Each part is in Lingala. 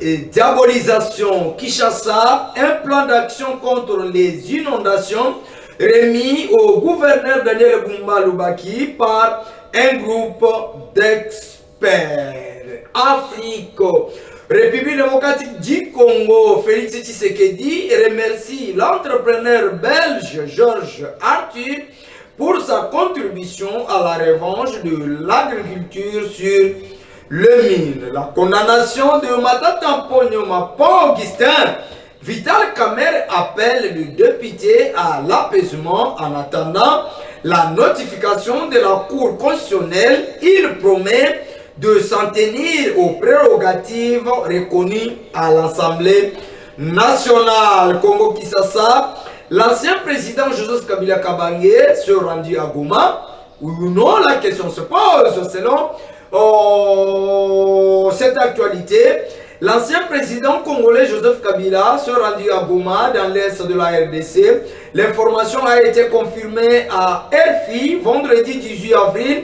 Et diabolisation Kinshasa, un plan d'action contre les inondations remis au gouverneur Daniel Bumba Lubaki par un groupe d'experts. Afrique, République démocratique du Congo, Félix Tshisekedi remercie l'entrepreneur belge Georges Arthur pour sa contribution à la revanche de l'agriculture sur le mine. La condamnation de Matata Mponyo Mapon Augustin, Vital Kamerhe appelle le député à l'apaisement en attendant la notification de la Cour constitutionnelle. Il promet de s'en tenir aux prérogatives reconnues à l'Assemblée nationale. Congo Kinshasa, l'ancien président Joseph Kabila Kabange se rendu à Goma. Oui ou non, la question se pose selon cette actualité. L'ancien président congolais Joseph Kabila se rendu à Goma dans l'est de la RDC. L'information a été confirmée à RFI vendredi 18 avril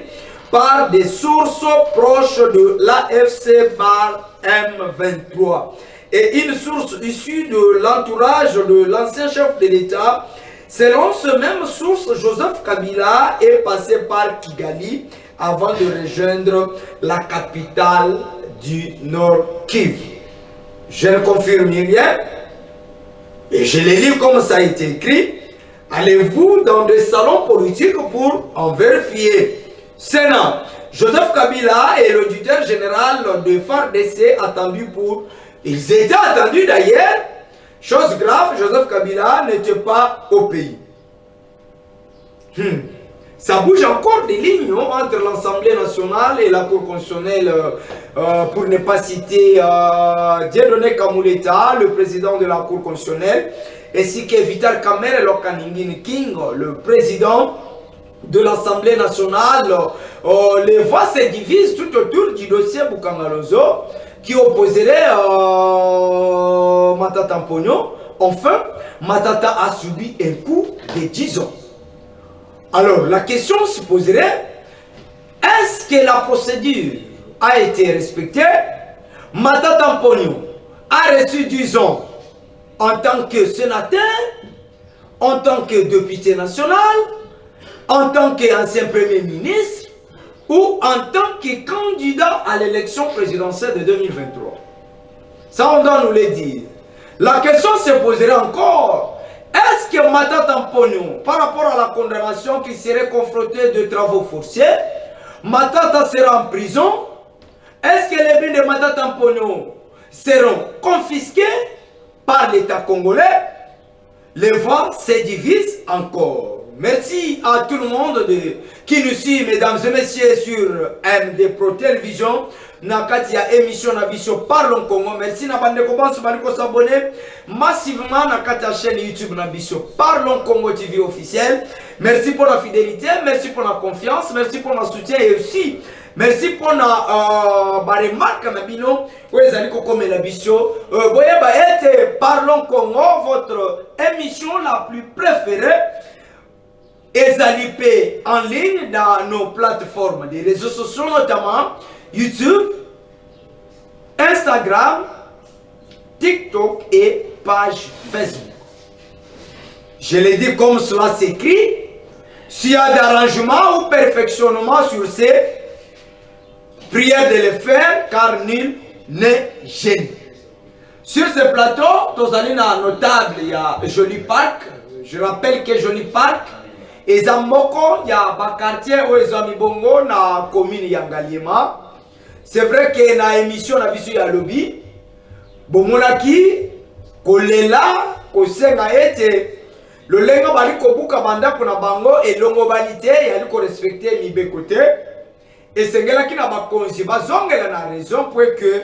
par des sources proches de l'AFC par M23. Et une source issue de l'entourage de l'ancien chef de l'État. Selon ce même source, Joseph Kabila est passé par Kigali avant de rejoindre la capitale du Nord Kivu. Je ne confirme rien et je les lis comme ça a été écrit. Allez-vous dans des salons politiques pour en vérifier. Sénat, Joseph Kabila et l'auditeur général de FARDC attendu pour... Ils étaient attendus d'ailleurs. Chose grave, Joseph Kabila n'était pas au pays. Ça bouge encore des lignes entre l'Assemblée nationale et la Cour constitutionnelle, pour ne pas citer Dieudonné Kamuleta, le président de la Cour constitutionnelle, ainsi que Vital Kamerhe Lokaningin King, le président de l'Assemblée nationale. Les voix se divisent tout autour du dossier Bukangalozo qui opposerait Matata Mponyo. Enfin, Matata a subi un coup de 10 ans. Alors, la question se poserait, est-ce que la procédure a été respectée? Matata Mponyo a reçu 10 ans en tant que sénateur, en tant que député national, en tant qu'ancien premier ministre ou en tant que candidat à l'élection présidentielle de 2023. Ça, on doit nous le dire. La question se poserait encore. Est-ce que Matata Mponyo, par rapport à la condamnation qui serait confrontée de travaux forcés, Matata sera en prison? Est-ce que les biens de Matata Mponyo seront confisqués par l'État congolais? Les voix se divisent encore. Merci à tout le monde qui nous suit, mesdames et messieurs, sur MD Pro Télévision. Nakatia émission Nabiso Parlons Congo. Merci na bande kobansu baliko s'abonner massivement na katia chaîne YouTube Nabiso Parlons Congo TV officiel. Merci pour la fidélité, merci pour la confiance, merci pour le soutien et aussi merci pour la remarque Nabino. Oui, Zaliko comme Nabiso. Parlons Congo, votre émission la plus préférée. Ezalipé en ligne dans nos plateformes des réseaux sociaux, notamment YouTube, Instagram, TikTok et page Facebook. Je l'ai dit comme cela s'écrit. S'il y a d'arrangement ou perfectionnement sur ces prières de les faire, car nul n'est gêné. Sur ce plateau, Tozalina notable, il y a Joli Park. Je rappelle que Joli Park, et Zamboko, il y a un quartier où ils ont mis bongo na commune Yangaliema. C'est vrai que na émission na bisu ya lobby, bomonaki, kolela, kosenga ete, le lengo bali kobuka banda kuna bango et longo balite yali ko respecter mibe côté. Et c'est là qui n'a pas conçu, bazongela na raison pour que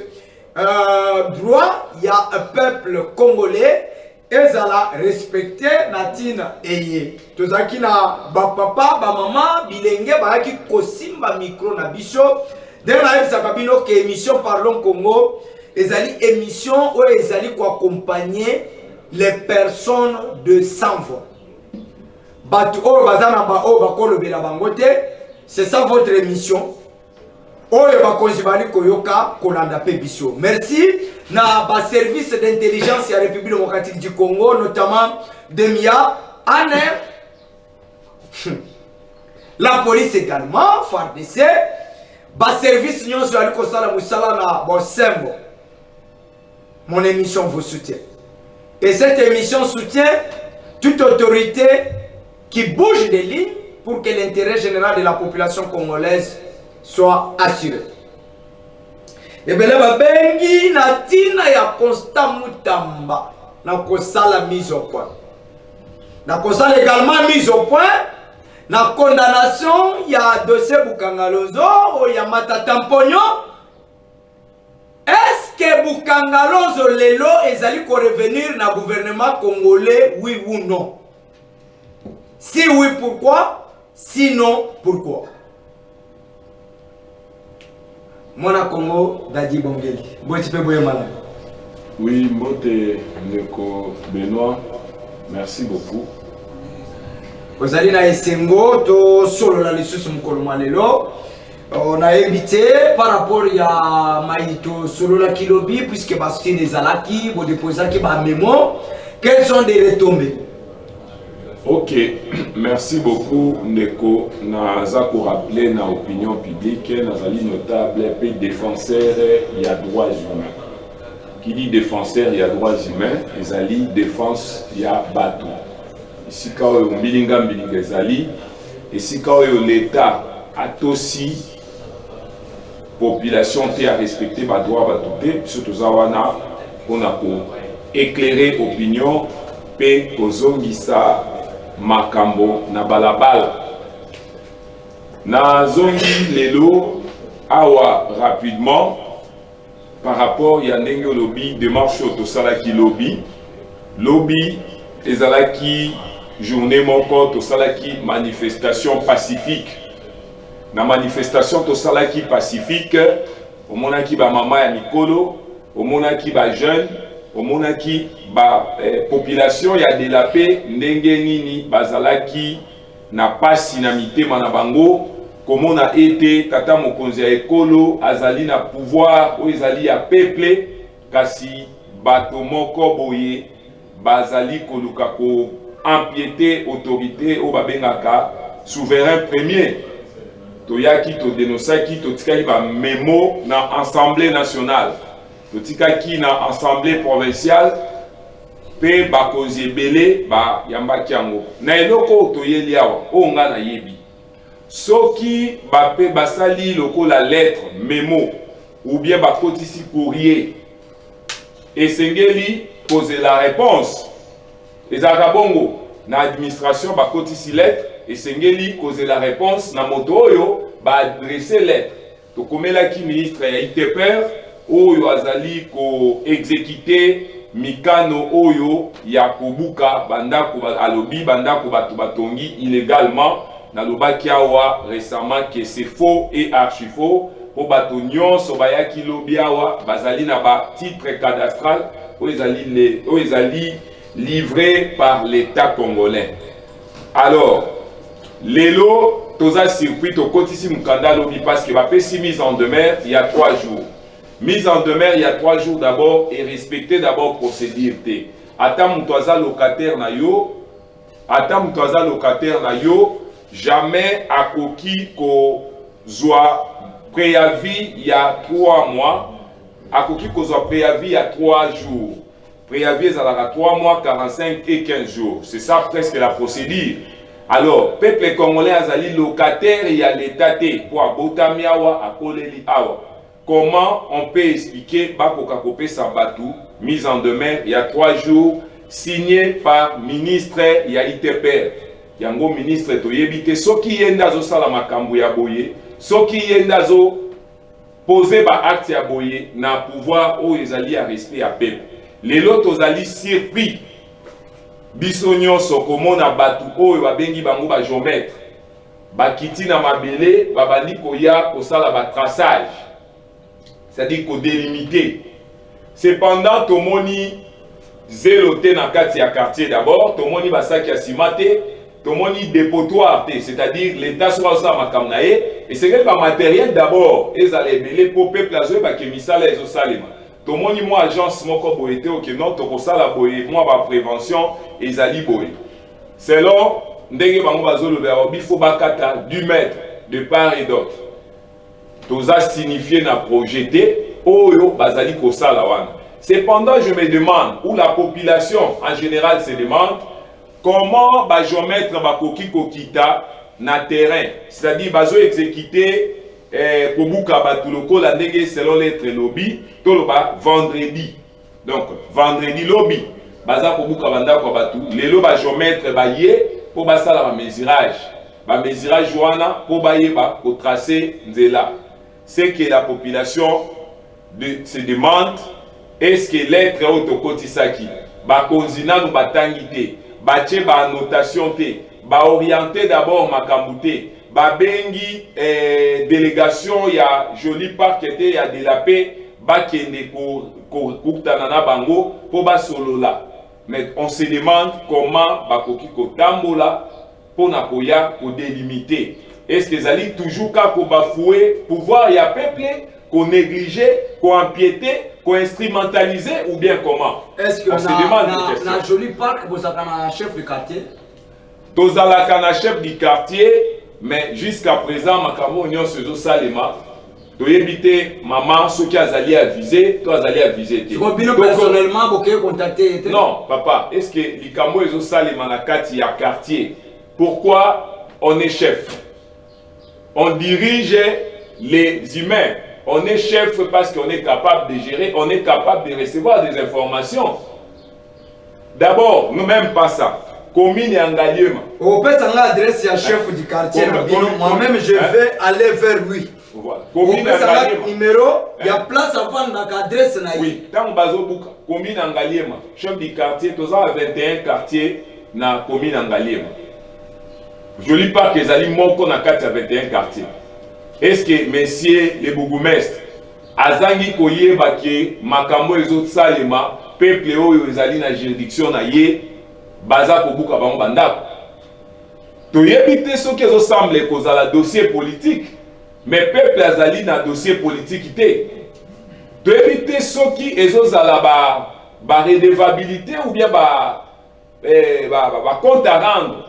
droit il y a un peuple congolais. Ezala respecté natina eye. Tozaki na ba papa, ba maman, bilenge ba ki kosimba micro na biso. Dès la sababino que émission Parlons Congo, ezali émission où ezali ko accompagner les personnes de sans voix. Batu o bazana ba o ba kolobela bangote, c'est ça votre émission. oyo bakonzi bali koyoka kolanda pe biso. Merci na ba service d'intelligence ya République démocratique du Congo, notamment DEMIA, ANER, la police également, FARDC, ba service nyonso ali kosala musala na bosembo. Mon émission vous soutient. Et cette émission soutient toute autorité qui bouge des lignes pour que l'intérêt général de la population congolaise soit assuré. Et bien là, bengi na tina ya Constant Mutamba na kosala mise au point. Na kosala également mise au point na condamnation ya dossier Bukangalozo ou ya Matata Mponyo. Est-ce que Bukangalozo lelo ezali ko revenir na gouvernement congolais, oui ou non? Si oui, pourquoi? Sinon, pourquoi? Mona Congo, Dadi Bongeli. Oui, Mbote Ndeko Benoît, merci beaucoup. Vous allez na Esengo, to solo la lisusu mukolo malelo. On a invité par rapport à Maïto solo la kilobi, puisque Bastien des Alaki, vous déposez qui ba mémo. Quelles sont les retombées? Ok, merci beaucoup Ndeko. Naza ko rappeler na opinion publique, nazali notable et défenseur il y a droits humains. Qui dit défenseur il y a droits humains, ezali défense il y a bateau. Ici quand on bilinga ezali, ici quand l'État a aussi population te à respecter ba droit bateau, surtout zawana on a pour éclairer opinion pe kozongisa makambo na balabala na zongi lelo awa rapidement par rapport ya ndenge lobby démarche tosalaki lobby ezalaki journée moko tosalaki manifestation pacifique na manifestation tosalaki pacifique omonaki ba mama ya mikolo omonaki ba jeune omonaki ba population ya delapé ndenge nini bazalaki na pasi na mitema na bango komona ete tata mokonzi ya ekolo azali na pouvoir o ezali ya peuple kasi bato moko boye bazali koluka ko empiéter autorité o babengaka souverain premier toyaki to dénonçaki totikaki ba memo na assemblée nationale totikaki na assemblée provinciale pe bakonzi ebele ba yambaki yango na eloko toyeli awa o nga na yebi soki bape basali lokola lettre memo ou bien bakotisi courrier esengeli poser la réponse ezalaka bongo na administration bakotisi lettre esengeli poser la réponse na moto oyo ba adresser lettre tokomelaki ministre ya ITPR oyo azali ko exécuter mikano oyo ya kobuka bandako alobi bandako bato batongi illégalement na lobaki awa récemment que c'est faux et archi faux po bato nyonso bayaki lobi awa bazali na ba titre cadastral oyo ezali livré par l'État congolais. Alors lelo toza circuit tokotisi mukanda lobi parce que bapesi mise en demeure il y a 3 jours. Mise en demeure il y a 3 jours d'abord et respecter d'abord procédure T. Ata mutu aza locataire na yo, jamais akoki ko zwa préavis il y a 3 mois, akoki ko zwa préavis il y a 3 jours. Préavis ezalaka 3 mois, 45 et 15 jours. C'est ça presque la procédure. Alors, peuple congolais azali locataire il y a l'état T pour abotami awa akoleli awa. Comment on peut expliquer Bakoka Kopé Sabatou, mise en demeure il y a 3 jours, signé par ministre ya ITPR. Yango ministre toyebite soki yenda zo sala makambo ya boye, soki yenda zo poser ba acte ya boye na pouvoir o ezali ya respect ya peuple. Lelo tozali surpris. Biso nyonso komona batu oyo babengi bango ba géomètre. Bakiti na mabele babandi koya kosala ba traçage. C'est-à-dire qu'on délimité. Cependant, tomoni zéloté na kati ya quartier d'abord, tomoni basaki ya simate, tomoni dépotoir, c'est-à-dire l'État soit ça makamnae, et c'est que matériel d'abord, ils allaient mêler pour peuple à zoé, qui misala et zosalema. Tomoni moi agence moko boete au que non, tokosala boye, moi ba prévention, ils allaient boye. C'est là, ndenge bango bazolo berobi, faut bakata du mètre de part et d'autre. Toza signifié na projeté, oyo bazali kosala wana. Cependant, je me demande, ou la population en général se demande, comment ba géomètre ba koki kokita na terrain, c'est-à-dire bazo exécuter kobuka batu lokola ndenge selon lettre lobby, toloba vendredi. Donc vendredi lobby, baza kobuka banda ko batu, lelo ba géomètre ba ye pour basala ba mesurage. Ba mesurage wana pour ba yeba ko tracer nzela. C'est que la population se demande, est-ce que l'être autocotisaki ba konzina nous batangité bache ba annotation te ba orienté d'abord makambuté ba bengi délégation ya joli parc était ya de la paix ba kende ko kutanana bango pour ba solola. Mais on se demande comment ba koki ko tambola pour na koya ko délimiter. Est-ce que zali toujours ka ko bafouer pouvoir ya peuple qu'on négligeait, qu'on empiétait, qu'on instrumentalisait ou bien comment? Est-ce que dans joli parc, vous avez un chef du quartier? Vous avez un chef du quartier, mais jusqu'à présent, Makamo Union Sezo Salema, tu éviter maman, ceux qui ont allé aviser, tu as allé aviser. Personnellement, vous avez contacté? Non, papa, est-ce que l'Ikamo Ezo Salema na kati ya quartier? Pourquoi on est chef? On dirige les humains. On est chef parce qu'on est capable de gérer, on est capable de recevoir des informations. D'abord, nous même pas ça. Commune et Angaliema. Au fait, on a adresse à chef du quartier. Moi-même, je vais aller vers lui. Voilà. Commune et Angaliema. Numéro, il y a place à prendre l'adresse. Oui, dans Bazobuka, commune Angaliema, chef du quartier, tous à 21 quartiers dans commune Angaliema. Je ne lis pas que les alliés manquent à 21 quartiers. Est-ce que messieurs les bourgmestres azangi koye baki makambo ezot salema peuple oyo ezali na juridiction na ye baza kobuka bango bandako to yebite soki ezo semble kozala dossier politique mais peuple azali na dossier politique te to yebite soki ezozala ba redevabilité ou bien ba compte à rendre.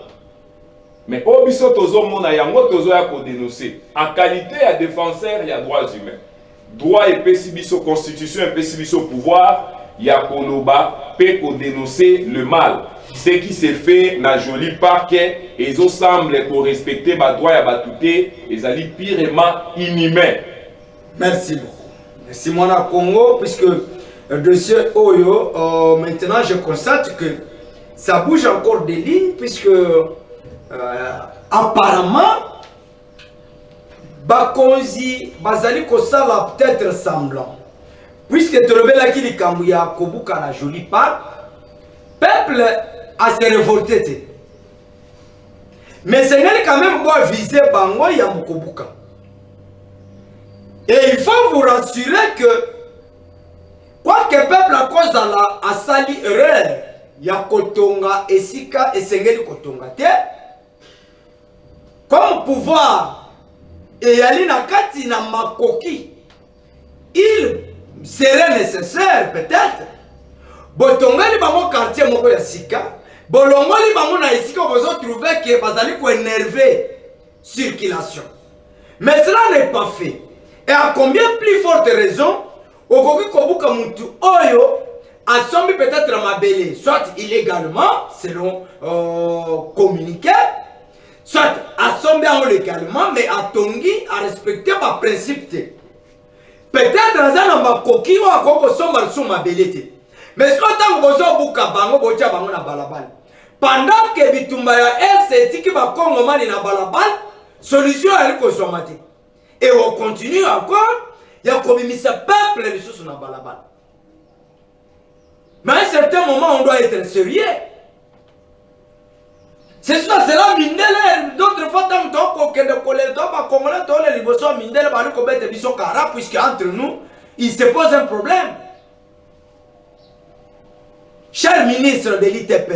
Mais au biso tozo mona yango tozo ya ko dénoncer en qualité à défenseur il y a droits humains. Droit et pesibiso constitution et pesibiso pouvoir ya koloba pe ko dénoncer le mal. Ce qui s'est fait na joli parquet et ils semble ko respecter ba droit ya batouté et ali pirement inhumain. Merci beaucoup. Merci mon Congo puisque le dossier Oyo maintenant je constate que ça bouge encore des lignes puisque apparemment, Bakonzi, Bazali Kosala peut-être semblant. Puisque Torobela Kili Kambuya Kobuka la jolie part, peuple a se révolté. Mais c'est quand même moi viser Bango Yamukobuka. Et il faut vous rassurer que, quoi que peuple à cause de la Asali erreur, Yakotonga et Sika et Sengeli Kotonga te. Comme pouvoir et aller na kati na makoki, il serait nécessaire peut-être. Botongali bango quartier moko ya sika, bolongoli bango na esika bozo trouver que bazali ko énerver circulation. Mais cela n'est pas fait. Et à combien plus forte raison, okoki kobuka mutu oyo asombi peut-être mabele, soit illégalement selon communiqué. Soit assombé légalement, mais à Tongi à respecter ma principe. Peut-être dans ma coquille ou à Koko Somba sous ma belleté. Mais ce que vous Buka Bango Bocha Bango na balabal. Pendant que Bitumbaya est qui va Congo mani na balabal, solution elle consommate. Et on continue encore, il y a comme mis ce peuple les sous na balabal. Mais à un certain moment, on doit être sérieux. C'est ça, c'est là, Mindele, d'autres fois, tant que de colère, tant que Congolais, tant que les Liboso, Mindele, va nous commettre des Kara, puisque entre nous, il se pose un problème. Cher ministre de l'ITP,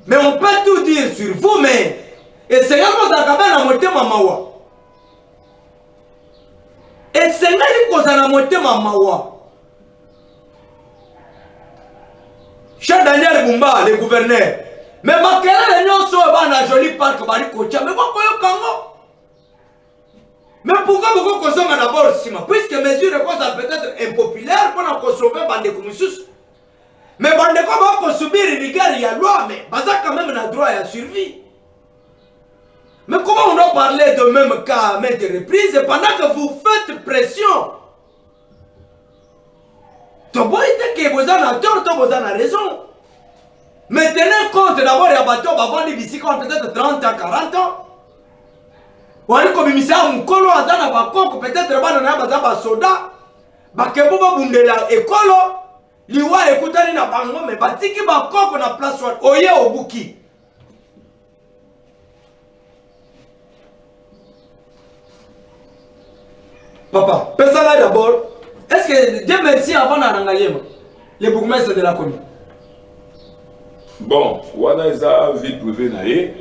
Mais on peut tout dire sur vous, mais essayez de la motema mawa. Essayez de la motema mawa. Cher Daniel Bumba, le gouverneur. Mais ma quelle est un joli parc bari kocha. Mais pourquoi Congo? Mais pourquoi vous consommez d'abord ciment? Puisque mesure peut-être impopulaire pour consommer bande de mais bande comme va subir il y a loi, mais ça quand même un droit à survie. Mais comment on doit parler de même cas à maintes reprises pendant que vous faites pression? Tu vois que vous avez tort, vous avez raison. Mais tenez compte d'abord, il y a bateau qui va vendre d'ici peut-être 30 ans, 40 ans. Wali komimisa mukolo azana bakoko peut-être bana na bazaba soda bakebo babundela ekolo liwa ekutani na bango me batiki bakoko na place one oye obuki. Papa, personne d'abord, est-ce que Dieu merci avant d'arrangayema les bourgmestres de la commune? Bon, wana eza vie privée na ye.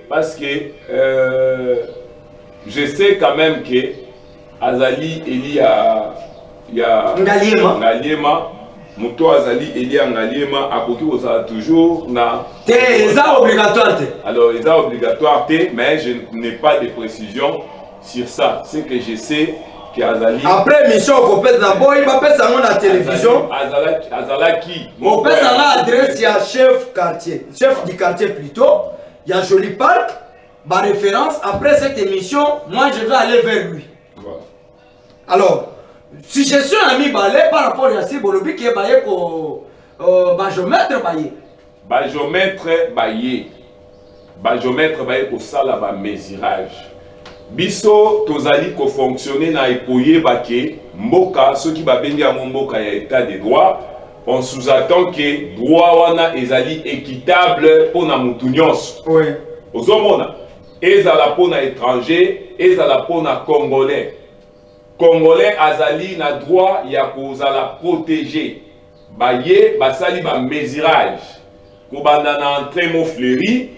Parce que je sais quand même que Azali Eli ya Ngaliema Muto Azali Eli Ngaliema akoki ozala toujours na eza obligatoire. Alors eza obligatoire mais je n'ai pas de précision sur ça. C'est que je sais Azali. Après mission on peut d'abord il va passer à la télévision. Azalaki. On peut à l'adresse à chef du quartier plutôt. Il y a Joli Parc, ma référence. Après cette émission, moi je vais aller vers lui. Voilà. Alors, si je suis un ami balai par rapport à Yassi Bolobi qui est baillé pour Bajomètre baillé. Bajomètre baillé pour ça là-bas mesurage. Biso tozali ko fonctionner na ekoye bake mboka ceux qui babendi ya mboka ya état de droit on sous-attend que droit wana ezali équitable pour na mutu nyonso. Oui. Ozomona ezala pour na étranger ezala pour na congolais. Congolais azali na droit ya kozala protéger. Baye basali ba mesurage. Ko banda na entrée mo fleuri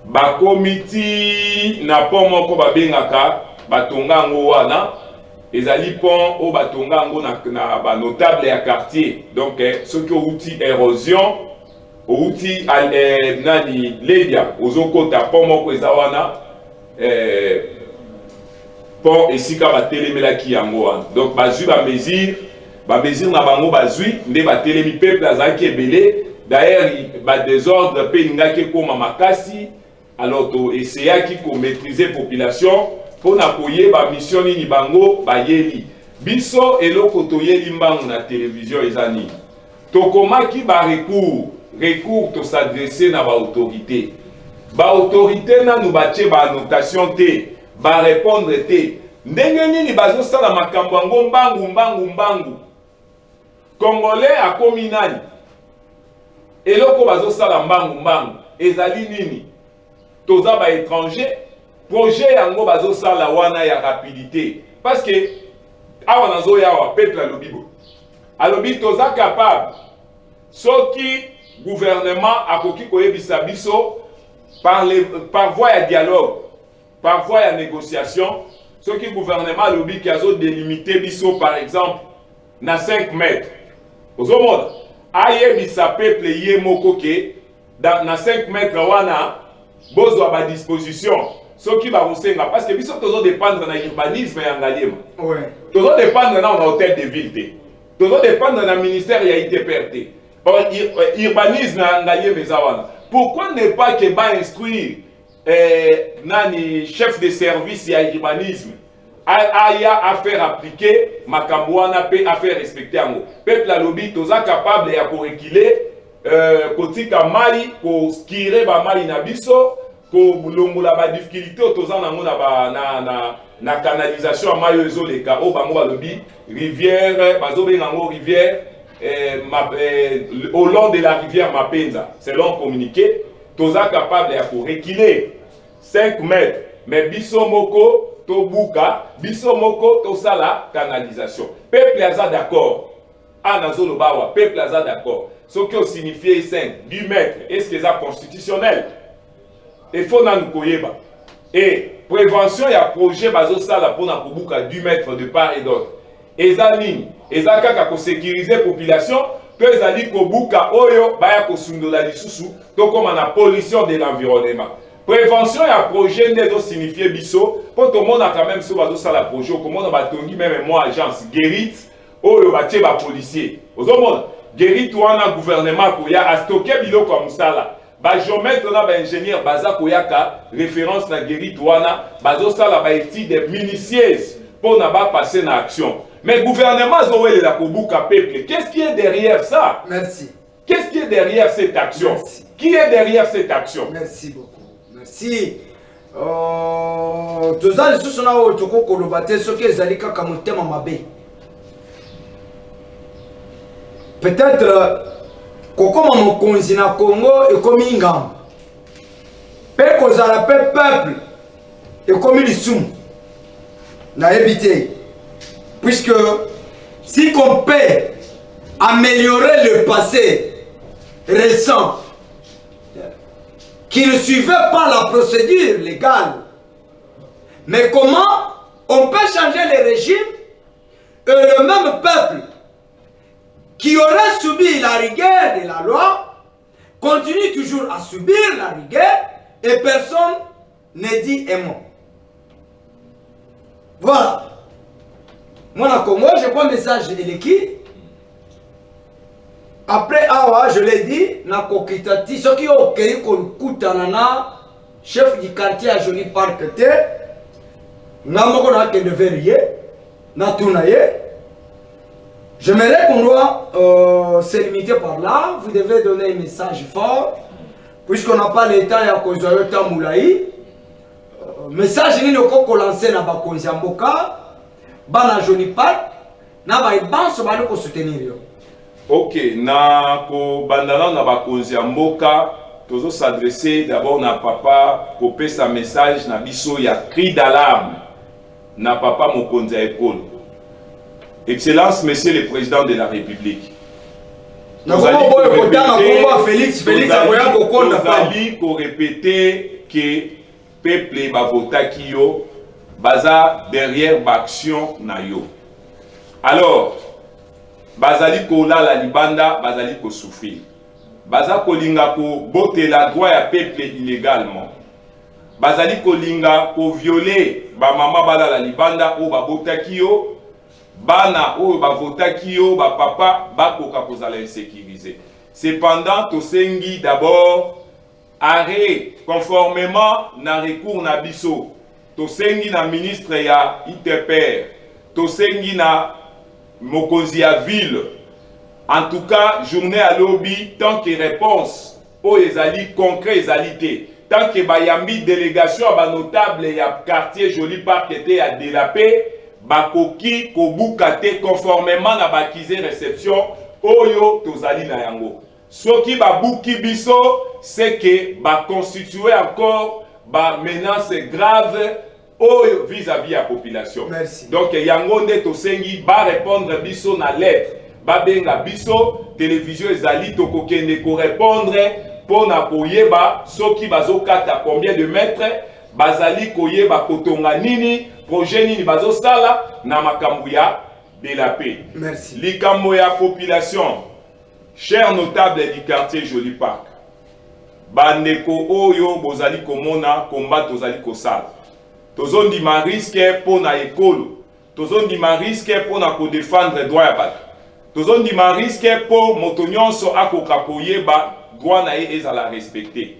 bakomiti na pont moko babengaka batonga ngo wana ezali pont o batonga ngo na ba notable ya quartier donc ceux qui outil érosion outil nani ledia ozokota pont moko eza wana pont esika batelemelaki yango wana donc bazwi ba mesure na bango bazwi nde batelemi peuple azalaki ebele d'ailleurs ba désordre pe ngaki koma makasi. Alors, to essayaki ko maîtriser population pour na koyeba mission ni bango bayeli. Biso eloko toyeli mbango na télévision ezani. To komaki ba recours to s'adresser na ba autorité. Ba autorité na nu batie ba annotation te, ba répondre te. Ndenge nini bazo sala makambo ngo mbangu. Congolais akomi nani? Eloko bazo sala mbangu ezali nini? Toza ba étranger projet yango bazo sala wana ya rapidité parce que awa nazo yawa peuple alobibo alobi toza capable soki gouvernement akoki koyebisa biso par voie ya dialogue par voie ya négociation soki gouvernement alobi ki azo délimiter biso par exemple na 5 mètres ozomona ayebisa peuple ye moko ke na 5 mètres wana bozwa ba disposition soki ba rusenga parce que biso tozo dépendre na urbanisme ya Ngaliema. Ouais. Tozo dépendre na hôtel de ville. Tozo dépendre na ministère ya ITPRT. Or urbanisme ya Ngaliema ezawana. Pourquoi ne pas que ba instruire nani chef de service ya urbanisme aya à faire appliquer makambo wana pe à faire respecter yango. Peuple la lobby toza capable ya ko reculer kotika mali ko skire ba mali na biso ko bulongola ba difficulté otoza nango na canalisation mayo ezoleka o bango balobi rivière bazobenga ngo rivière au long de la rivière Mapenza selon communiqué toza capable ya ko reculer 5 mètres mais biso moko to buka biso moko to sala canalisation peuple aza d'accord anazolo bawa peuple aza d'accord ce qui signifie 5, 10 mètres, est-ce que c'est constitutionnel? Il faut nous koyeba. Et prévention, il y a un projet pour 10 mètres de part et d'autre. Et ça, pour sécuriser la population, que ça dit que buka oyo baya ko sundola lisusu to comme la pollution de l'environnement. Prévention et un projet ne doit signifier biso pour tout le monde a quand même ce bazo ça la projet comment on va tongi même moi agence guérit oyo batie ba policier. Aux monde guérit ou un gouvernement ko ya a stocker bilo comme ça là. Ba géomètre na ba ingénieur baza ko ya ka référence na guérit ou ana bazo ça la ba étude minutieuse pour na ba passer na action. Mais le gouvernement Zoé la Kobuka peuple, qu'est-ce qui est derrière ça? Merci. Qu'est-ce qui est derrière cette action? Merci. Qui est derrière cette action? Merci beaucoup. Merci. Tous les sous na otoko kolobate ce que zalika kamotema mabe. Peut-être kokoma mokonzi na Congo et comme ingam. Pe kozala peuple et comme lisum. Na éviter. Puisque si on peut améliorer le passé récent qui ne suivait pas la procédure légale, mais comment on peut changer le régime et le même peuple qui aurait subi la rigueur de la loi continue toujours à subir la rigueur et personne ne dit un mot. Voilà. Moi, au Congo, je prends un message de l'équipe. Après, je l'ai dit, na kokitati, ceux qui ont créé Koutanana, chef du quartier à Johnny Park, n'a que de vérifier, n'a tourné. J'aimerais qu'on doit se limiter par là. Vous devez donner un message fort, puisqu'on n'a pas le temps à cause de temps moulaï. Message ni le coco lancé na bakonzi mboka. Bana Johnny Park, na ba ibanso bali ko soutenir yo. OK, na ko bandana na bakonzi mboka, tozo s'adresser d'abord na papa ko pesa message na biso ya cri d'alarme na papa mokonzi ya école. Excellence monsieur le président de la République. Nous allons Félix akoya ko konda pa ko répéter que peuple ba votaki yo baza derrière l'action na yo. Alors, bazali ko la libanda, bazali ko souffrir. Baza ko linga ko boter la droit ya peuple illégalement. Bazali ko linga ko violer ba mama bala la libanda o ba botaki yo, bana o ba votaki yo, ba papa ba koka kozala insécurisé. Cependant, to sengi d'abord arrêt conformément na recours na biso. Tosengi na ministre ya ITPR, tosengi na mokonzi ya ville. En tout cas, journée à lobby, tant que réponse aux ezali concret ezalité, tant que bayambi délégation à ba notable ya quartier Joli Park était à délapé, bakoki kobukate conformément na bakize réception oyo tozali na yango. Soki babuki biso, c'est que ba constituer encore ba menace grave vis-à-vis la population. Merci. Donc, Yangonde Tosengi va répondre biso na lettre. Ba benga biso, télévision ezali tokokende ko répondre pour na koyeba soki bazo kata combien de mètres, bazali koyeba kotonga nini, projet nini bazo sala na makambo ya de la paix. Merci. Likambo ya population, chers notables du quartier Joli Park. Bandeko oyo bozali komona combat tozali kosala. Tozondi ma risque pour na école. Tozondi ma risque pour na ko défendre droit ya bato. Tozondi ma risque pour motonyonso akoka koyeba droit na ye ezala respecter.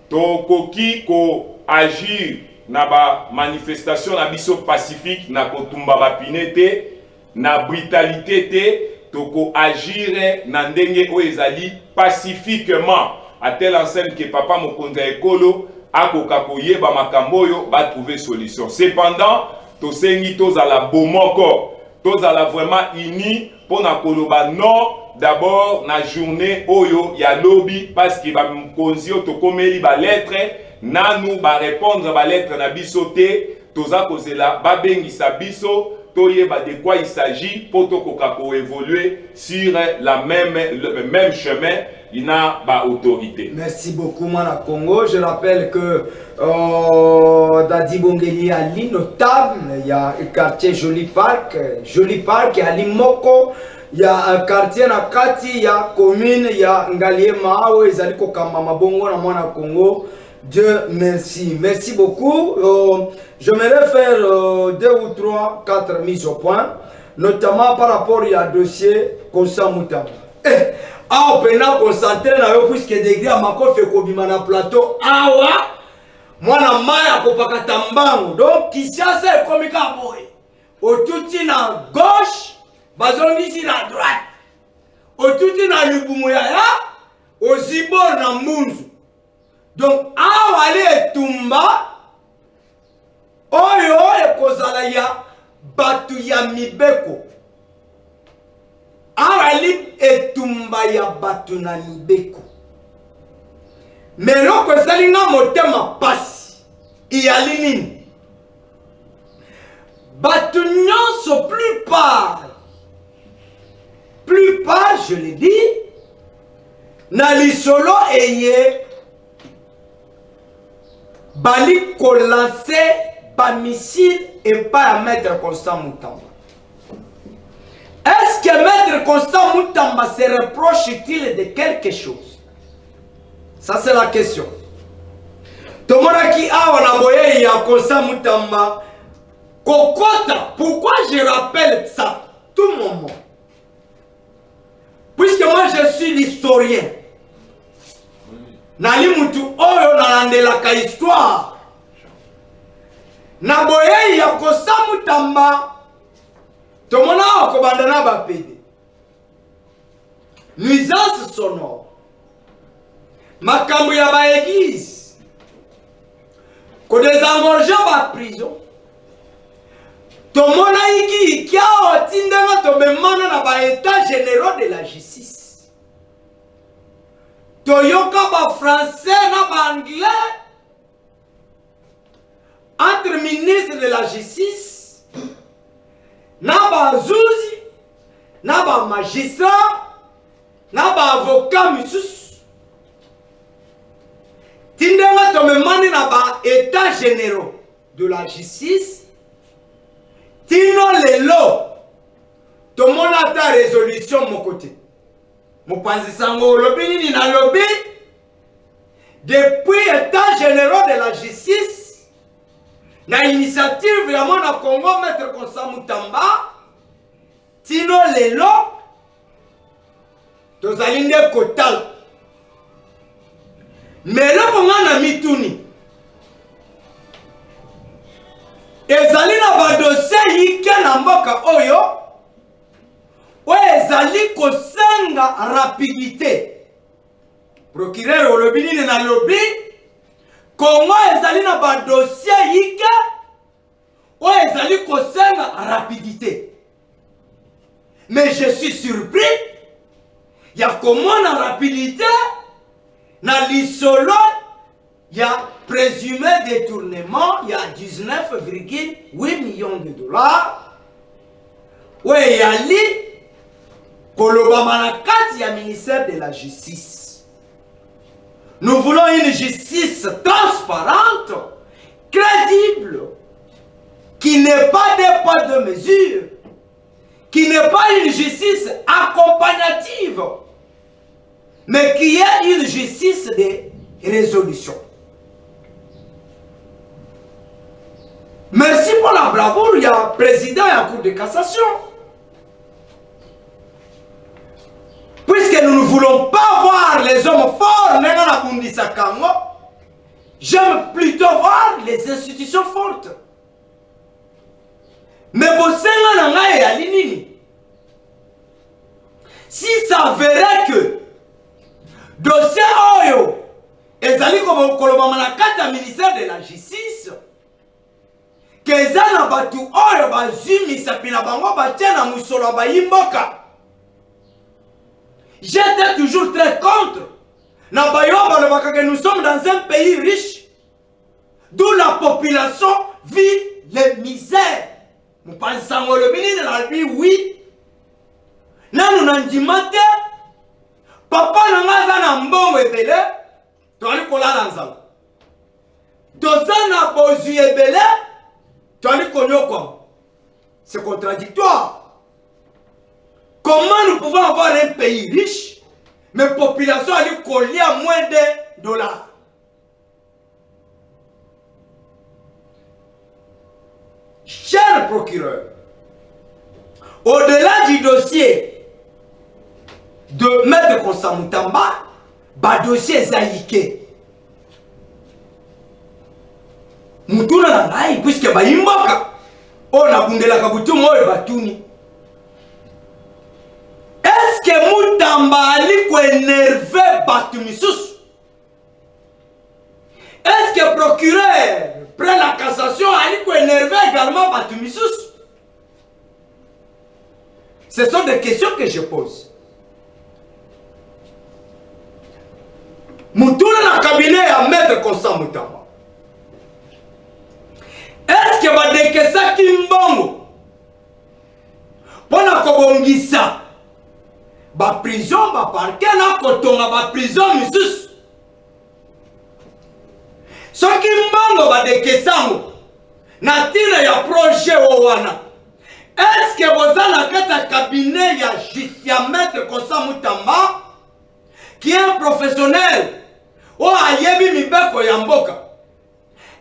Tokoki ko agir na ba manifestation na biso pacifique na kotumba ba pinete na brutalité te toko agir na ndenge o ezali pacifiquement à telle enseigne que papa mokonzi ekolo akoka koyeba makambo yo ba trouver solution. Cependant, tosengi tozala bomoko, tozala vraiment uni pour na koloba non d'abord na journée oyo ya lobby parce que ba mokonzi yo tokomeli ba lettre nanu ba répondre ba lettre na biso te toza kozela ba bengisa biso toyeba de quoi il s'agit pour évoluer sur le même chemin. Il a autorité. Merci beaucoup, Mana Congo. Je rappelle que Dadi Bongeli Ali, notable, il y a un quartier Joli Park, il y a Limoko, il y a un quartier Nakati, il y a commune, il y a Ngalie Mao, ils allaient Kokamba Bongo, na Mana Congo. Dieu merci. Merci beaucoup. J'aimerais faire 2 ou 3, 4 mises au point, notamment par rapport à un dossier Kosa Moutamba. Ah, on peut concentrer puisque degré à ma fait kobima na plateau. Awa, moi na maya kopakata mbangu. Donc, Kishasa est comme boy. Otuti na gauche, bazongisi na droite. Otuti na Lubumuyaya, Ozibor na Munzu. Donc, awa ale tumba, oyo ekozala ya batu ya mibeko. Arali etumba ya batu na mibeko. Meloko esalinga motema pasi. Iyali nini? Batu nyonso plupart, je l'ai dit, na lisolo eye bali ko lancer ba missile et pas à mettre Constant Moutamba. Est-ce que Maître Constant Moutamba se reproche-t-il de quelque chose? Ça c'est la question. Tomonaki awa na boye ya Constant Moutamba kokota. Pourquoi je rappelle ça tout le moment? Puisque moi je suis l'historien. Nali mutu oyo nalandelaka histoire. Na boye ya Constant Moutamba tomona okobandana bapede. Nuisance sonore. Makambo ya ba église. Ko désengorger ba prison. Tomona iki kiao tindanga tobemana na ba états généraux de la justice. Toyoka ba français na ba anglais. Entre ministre de la justice. Naba Zouzi, Naba magistrat, Naba avocat musus. Tindema tomemani naba état généraux de la justice. Tino lelo. Tomona ta résolution mon côté. Mon panzi sango lobi ni na lobi. Depuis état généraux de la justice. Na initiative vraiment na Congo Maître Constant Moutamba tino lelo tozali nde kotal mais eloko nga na mituni ezali na badossier yike na mboka oyo ezali kosenga rapidité. Procureur olobi nini na lobi Congo ezali na ba dossier yike o ezali kosenga rapidité. Mais je suis surpris. Il y a comment la rapidité na lisolo il y a présumé détournement, il y a 19,8 millions de dollars. Ouais, il y a li koloba manakati ya ministère de la justice. Nous voulons une justice transparente, crédible, qui n'est pas des poids de mesure, qui n'est pas une justice accompagnative, mais qui est une justice de résolution. Merci pour la bravoure, il y a président et un cour de cassation. Puisque nous ne voulons pas voir les hommes forts, j'aime plutôt voir les institutions fortes. Mais si ça verrait que dossier Oyo ezali kolobama na kati ya ministère de la justice que ezana batu Oyo bazimisa pina bango batia na musolo bayimboka. J'étais toujours très contre. Que nous sommes dans un pays riche, d'où la population vit les misères. Mopanzi sango le bini na bi oui. Nanu nandimate. Papa nanga za na mbongo ebele. Toali kolala nzala. Toza na bozu ebele. Toali konyokwa. C'est contradictoire. Comment nous pouvons avoir un pays riche, mais population a collé à moins de dollars? Cher procureur, au-delà du dossier de Maître Constant Moutamba, le dossier est zaïké. Moutuna na ngai, puisque ba imboka, on a bundela kabutu moyo batuni. Est-ce que Moutamba ali ko énervé Batumisusu? Est-ce que le procureur prend la cassation ali ko énervé également Batumisusu? Ce sont des questions que je pose. Moutuna na cabinet à Maître Constant Moutamba. Est-ce que badekesa kimbongo pona kobongisa ba prison ba parquet na kotonga ba prison misusu? Soki mbongo badekesango na tina ya projet wana, est-ce que boza na kata cabinet ya justice Maître Constant Moutamba qui est un professionnel o ayebi mibeko ya mboka?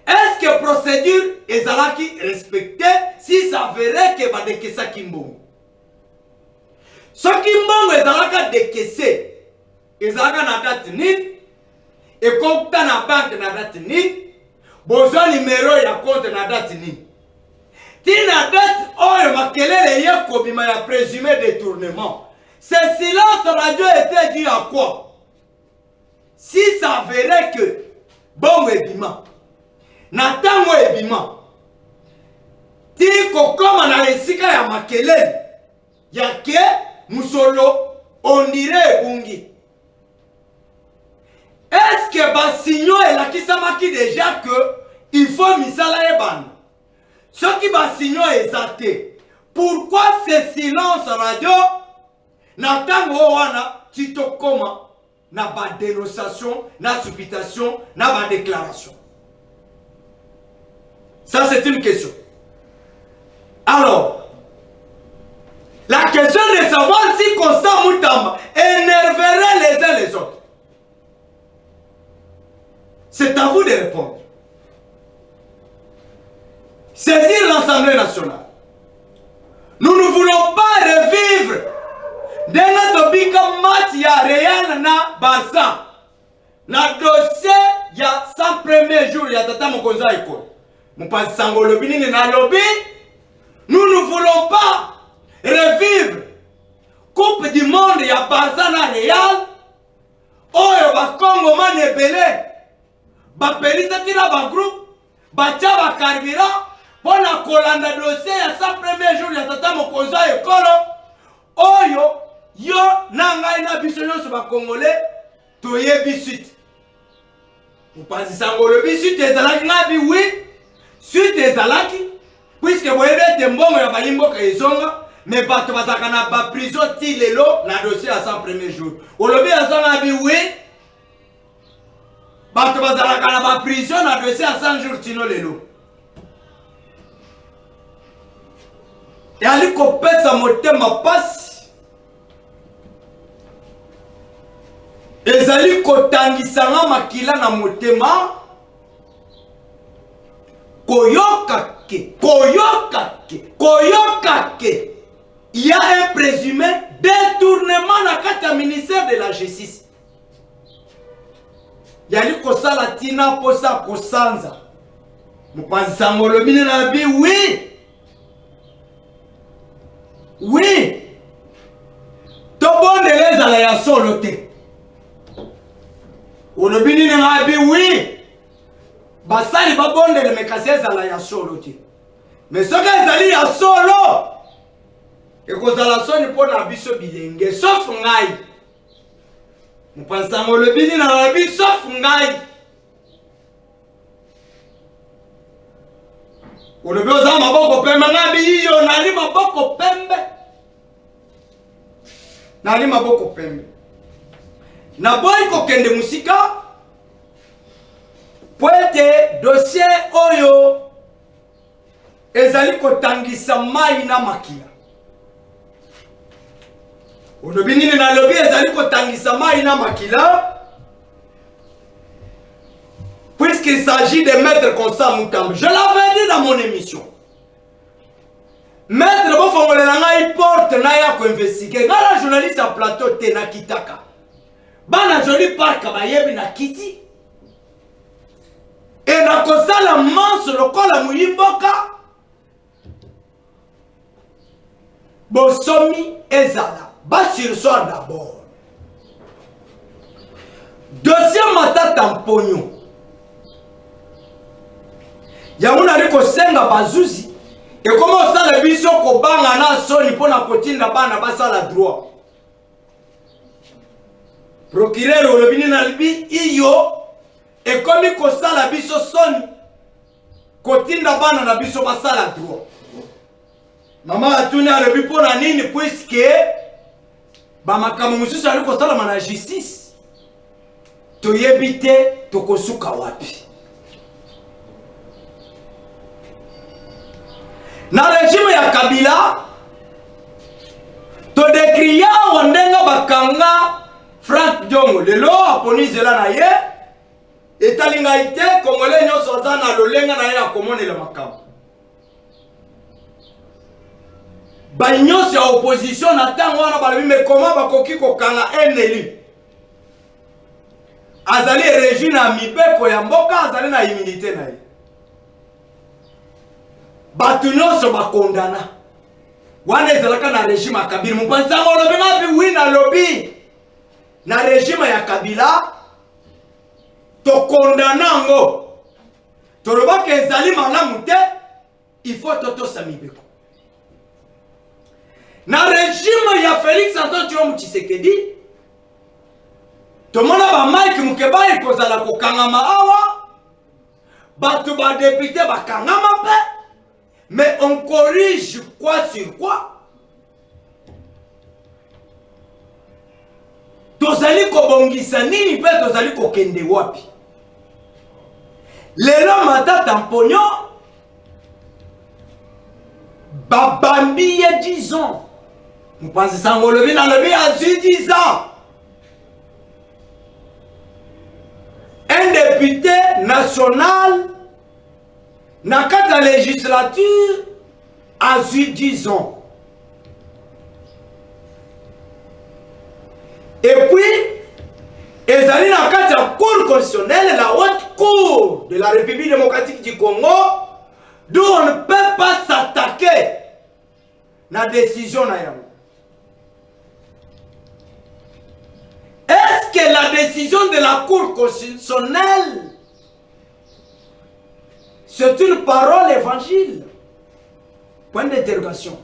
Est-ce que procédure ezalaki respectée si ça verrait que badekesa kimbongo? Ce kimbongo ezalaka dekese, ezalaka na date nini, ekokta na banque na date nini, bozo numéro ya compte na date nini. Tina date oyo makelele ye kobima ya présumé détournement. Ce silence radio était dû à quoi? Si ça verrait que bongo ebima, na tango ebima, ti kokoma na esika ya makelele ya ke musolo on dirait bungi. Est-ce que basigno elakisamaki déjà que il faut misala ebana? Ce qui basigno ezate. Pourquoi ce silence radio na tango wana titokoma na ba dénonciation, na supputation, na ba déclaration? Ça c'est une question. Alors, la question de savoir si Constant Moutamba énerverait les uns les autres, c'est à vous de répondre. Saisir l'Assemblée nationale. Nous ne voulons pas revivre de notre bika match ya Real na Barça. Na dossier ya 100 premiers jours ya Tata Mokonza Ekolo. Mopanzi sango lobi nini na lobi? Nous ne voulons pas revivre Coupe du Monde ya Barça na Real. Oyo ba Congo man ebele. Ba pelisa tina ba groupe. Ba tia ba carburant. Pona kolanda dossier ya 100 premiers jours ya Tata Mokonza Ekolo. Oyo yo nanga ina biso nyonso ba Congolais toyebi suite. Mopanzi sango lobi suite ezalaki ngabi oui. Suite ezalaki puisque boyebete mbongo ya bayimboka ezonga, mais bato bazaka na ba prison ti lelo na dossier à 100 premiers jours. Olobi azonga bi oui. Bato bazalaka na ba prison na dossier à 100 jours tino lelo. Et ali kopesa motema pasi. Ezali kotangisanga makila na motema. Koyokake. Il y a un présumé détournement dans le cadre du ministère de la Justice. Il y a eu kosala tina posa kosanza. Mopanzi sango lobi na bi oui. Oui. Tobondele ezala ya solo te. Olobi na bi oui. Basali babondele mekasi ezala ya solo te. Mais soki ezali ya solo, ekozala soni mpona biso bilenge, sauf ngai. Mopanzi sango lobi na bi sauf ngai. olobi oza maboko pembe ngabi yo nali maboko pembe. Nali maboko pembe. Na boy ko kende musika poete dossier oyo ezali kotangisa mai na makila. Olobi nini na lobi ezali kotangisa mai na makila? Puisqu'il s'agit de Maître Constant Mutambo. Je l'avais dit dans mon émission. Maître Bofongolelanga il porte na ya ko investiguer. Ngala journaliste à plateau tena kitaka. Bana joli park bayebi na kiti. Et na kosala manso lokola muyimboka. Bosomi ezala. Basirsoir d'abord. Dossier Matata Mponyo. Yamuna liko senga bazuzi. Et comment ça le biso ko banga na soni pona kotinda bana basala droit. Procureur olobini na libi iyo et comme ko sala biso soni kotinda bana na biso basala droit. Mama atuni alobi pona nini puisque ba makamu mususu aliko sala na justice. Toyebite tokosuka wapi. Na régime ya Kabila to dekriya wandenga bakanga Frank Diongo lelo aponizela na ye etalinga ite Congolais nyoso zana lolenga na ye akomonela makambo ba nyoso ya opposition na tango wana balobi me comment bakoki kokanga eneli azali régime ya mibeko ya mboka azali na immunité na ye. Batu nyonso bakondana wana ezalaka na régime ya Kabila. Mupanzango olobi ngapi wi na lobi na régime ya Kabila tokondana ngo tolobaka ezali malamu te il faut totosa mibeko. Na régime ya Félix Antoine Tshisekedi tomona ba Mike Mukeba ekozala kokangama awa batu ba député bakangama pe. Mais on corrige quoi sur quoi? Tozali kobongisa nini pe tozali kokende wapi? Lelo Matata Mponyo babambi ye 10 ans. Vous pensez ça ngolobi na lobi a 10 ans. Un député national na kata législature a 10 ans. Et puis, ezali na kata cour constitutionnelle, la haute cour de la République démocratique du Congo, d'où on ne peut pas s'attaquer na décision na yango. Est-ce que la décision de la cour constitutionnelle c'est une parole évangile? Point d'interrogation.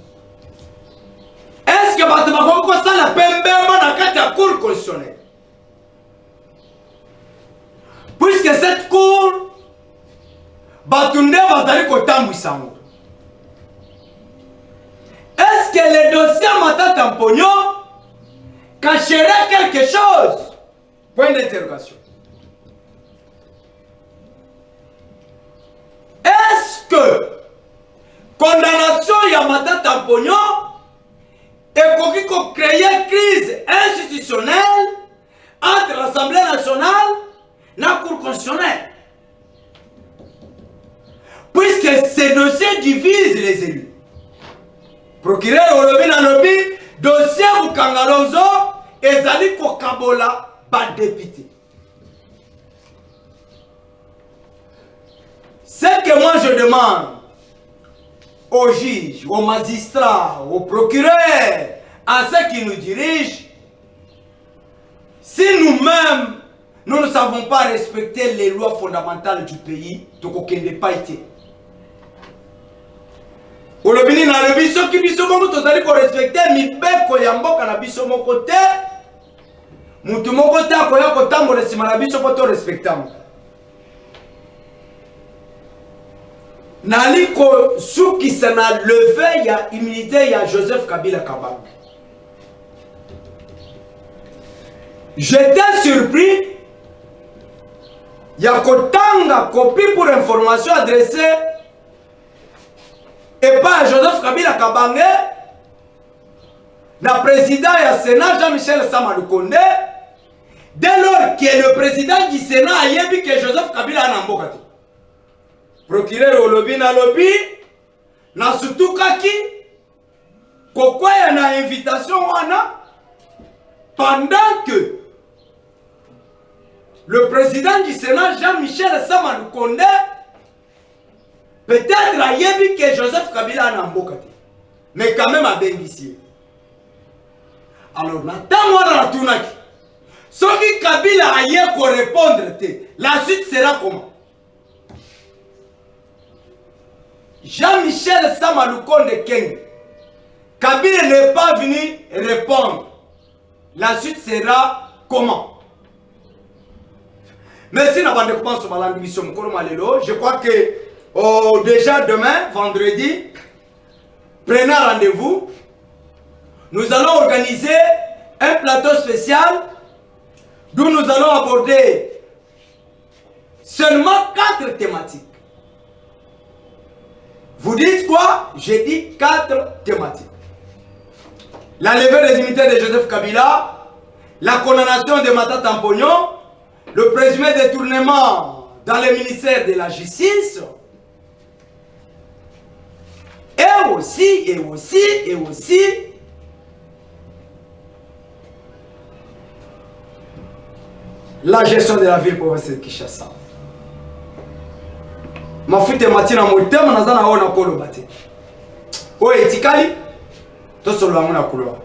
Est-ce que Batumako ça la pembema na kati ya cour constitutionnelle? Puisque cette cour Batunde bazali kotambwisango. Est-ce que le dossier Matata Mponyo cacherait quelque chose? Point d'interrogation. Est-ce que condamnation ya Matata Mponyo est qu'on crée une crise institutionnelle entre l'Assemblée nationale et la Cour constitutionnelle? Puisque ces dossiers divisent les élus. Procureur Olobi na lobi dossier Mukangalonzo ezali kokabola ba député. Ce que moi je demande aux juges, aux magistrats, aux procureurs, à ceux qui nous dirigent, si nous-mêmes, nous ne savons pas respecter les lois fondamentales du pays, donc aucun n'est pas été. Olobini na lobi soki biso moko tozali ko respecter mibeko ya mboka na biso moko te, mutu moko te akoya kotambola sima na biso po to respectamo. naliko suki sana levé ya immunité ya Joseph Kabila Kabange. J'étais surpris. Il y a kotanga copie pour information adressée et pas Joseph Kabila Kabange, le président du Sénat Jean-Michel Sama Lukonde, dès lors que le président du Sénat a dit que Joseph Kabila a nambokati. Procureur au lobby na lobby, na sutukaki, kokwa ya na invitation wana, pendant que le président du Sénat, Jean-Michel Sama Lukonde, peut-être a dit que Joseph Kabila a nambokati. Mais quand même à bénéficier. Alors, maintenant, on a tout naki. Ce qui Kabila a eu pour répondre, la suite sera comment? Jean-Michel Sama Lukonde Keng. Kabila n'est pas venu répondre. La suite sera comment? Merci d'avoir découvert sur ma mission. Je crois que déjà demain, vendredi, prenez rendez-vous. Nous allons organiser un plateau spécial d'où nous allons aborder seulement 4 thématiques. Vous dites quoi? J'ai dit 4 thématiques. La levée des immunités de Joseph Kabila, la condamnation de Matata Mpognon, le présumé détournement dans le ministère de la Justice, et aussi, la gestion de la ville provinciale de Kinshasa. Ma fille matina motema nazana ona kolo bate. O etikali to solo amuna kulwa.